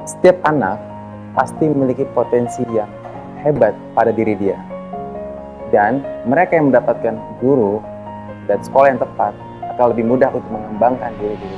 Setiap anak pasti memiliki potensi yang hebat pada diri dia. Dan mereka yang mendapatkan guru dan sekolah yang tepat akan lebih mudah untuk mengembangkan diri dia.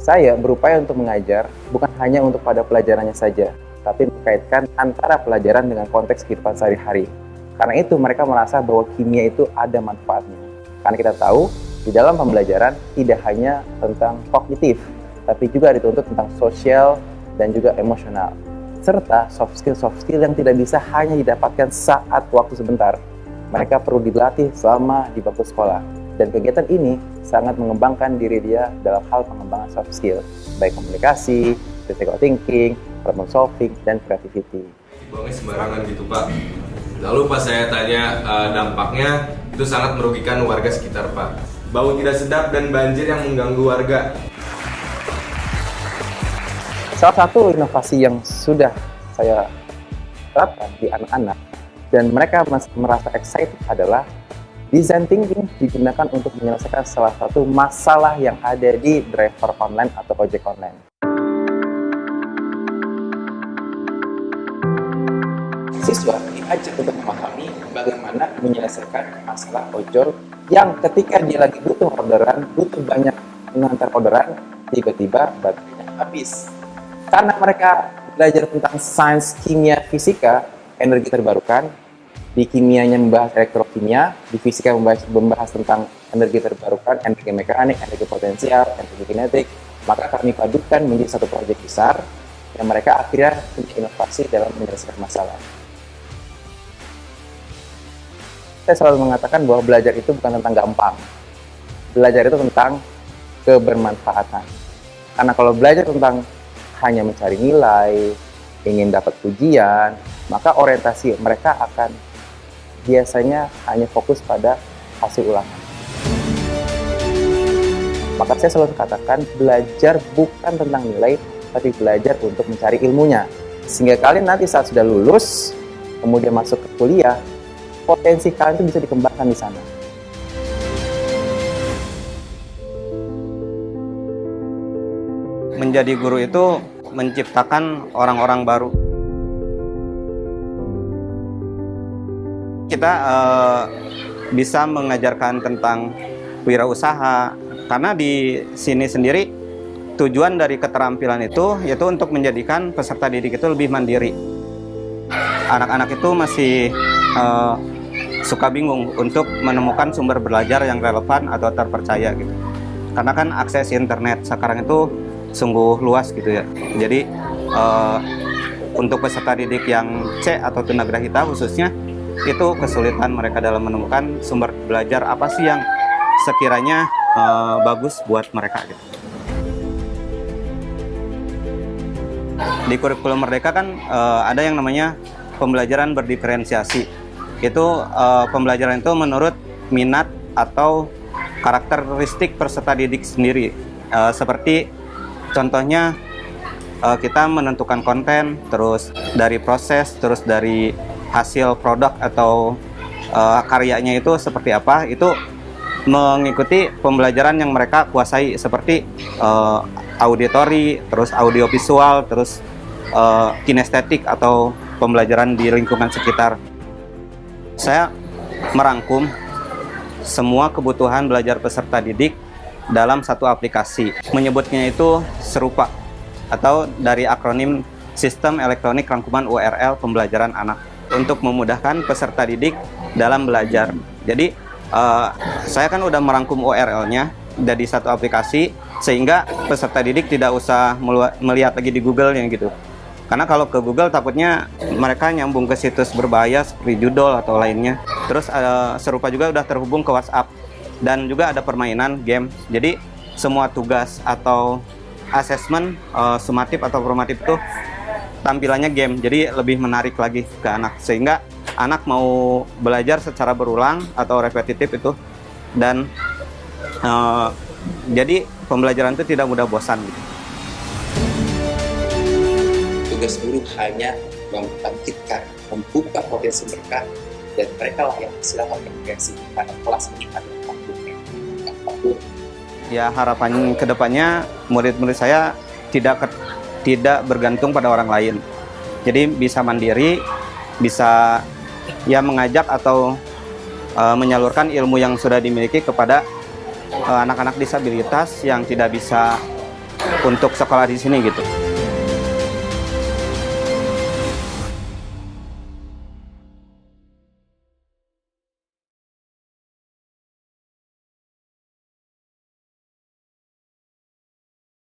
Saya berupaya untuk mengajar bukan hanya untuk pada pelajarannya saja, tapi mengkaitkan antara pelajaran dengan konteks kehidupan sehari-hari. Karena itu mereka merasa bahwa kimia itu ada manfaatnya. Karena kita tahu, di dalam pembelajaran tidak hanya tentang kognitif, tapi juga dituntut tentang sosial dan juga emosional. Serta soft skill yang tidak bisa hanya didapatkan saat waktu sebentar. Mereka perlu dilatih selama di bangku sekolah. Dan kegiatan ini sangat mengembangkan diri dia dalam hal pengembangan soft skill, baik komunikasi, critical thinking, problem solving, dan creativity. Buangnya sembarangan gitu Pak. Lalu pas saya tanya dampaknya, itu sangat merugikan warga sekitar Pak. Bau tidak sedap dan banjir yang mengganggu warga. Salah satu inovasi yang sudah saya terapkan di anak-anak dan mereka merasa excited adalah design thinking digunakan untuk menyelesaikan salah satu masalah yang ada di driver online atau ojek online. Siswa diajak untuk memahami bagaimana menyelesaikan masalah ojol yang ketika dia lagi butuh orderan, butuh banyak mengantar orderan, tiba-tiba baterainya habis. Karena mereka belajar tentang sains, kimia, fisika, energi terbarukan, di kimianya membahas elektrokimia, di fisika membahas tentang energi terbarukan, energi mekanik, energi potensial, energi kinetik, maka kami padukan menjadi satu proyek besar yang mereka akhirnya punya inovasi dalam menyelesaikan masalah. Saya selalu mengatakan bahwa belajar itu bukan tentang gampang. Belajar itu tentang kebermanfaatan. Karena kalau belajar tentang hanya mencari nilai, ingin dapat pujian, maka orientasi mereka akan biasanya hanya fokus pada hasil ulangan. Maka saya selalu katakan belajar bukan tentang nilai, tapi belajar untuk mencari ilmunya. Sehingga kalian nanti saat sudah lulus, kemudian masuk ke kuliah, potensi kalian itu bisa dikembangkan di sana. Menjadi guru itu menciptakan orang-orang baru. Kita bisa mengajarkan tentang wirausaha, karena di sini sendiri tujuan dari keterampilan itu yaitu untuk menjadikan peserta didik itu lebih mandiri. Anak-anak itu masih suka bingung untuk menemukan sumber belajar yang relevan atau terpercaya gitu. Karena kan akses internet sekarang itu sungguh luas gitu ya. Jadi untuk peserta didik yang C atau tunagrahita khususnya, itu kesulitan mereka dalam menemukan sumber belajar apa sih yang sekiranya bagus buat mereka gitu. Di kurikulum Merdeka kan ada yang namanya pembelajaran berdiferensiasi. Itu pembelajaran itu menurut minat atau karakteristik peserta didik sendiri. Seperti contohnya kita menentukan konten, terus dari proses, terus dari hasil produk atau karyanya itu seperti apa, itu mengikuti pembelajaran yang mereka kuasai seperti auditori, terus audiovisual, terus kinestetik atau pembelajaran di lingkungan sekitar. Saya merangkum semua kebutuhan belajar peserta didik dalam satu aplikasi. Menyebutnya itu serupa atau dari akronim Sistem Elektronik Rangkuman URL Pembelajaran Anak, untuk memudahkan peserta didik dalam belajar. Jadi saya kan udah merangkum URL-nya dari satu aplikasi sehingga peserta didik tidak usah melihat lagi di Google yang gitu. Karena kalau ke Google takutnya mereka nyambung ke situs berbahaya seperti judul atau lainnya. Terus serupa juga udah terhubung ke WhatsApp dan juga ada permainan game. Jadi semua tugas atau asesmen sumatif atau formatif itu tampilannya game, jadi lebih menarik lagi ke anak, sehingga anak mau belajar secara berulang atau repetitif itu, dan jadi pembelajaran itu tidak mudah bosan gitu. Tugas guru hanya membangkitkan, membuka potensi mereka, dan mereka lah yang silakan berkreasi karena kelas ini adalah waktu. Ya, harapan kedepannya murid-murid saya tidak bergantung pada orang lain. Jadi bisa mandiri, bisa ya mengajak atau menyalurkan ilmu yang sudah dimiliki kepada anak-anak disabilitas yang tidak bisa untuk sekolah di sini gitu.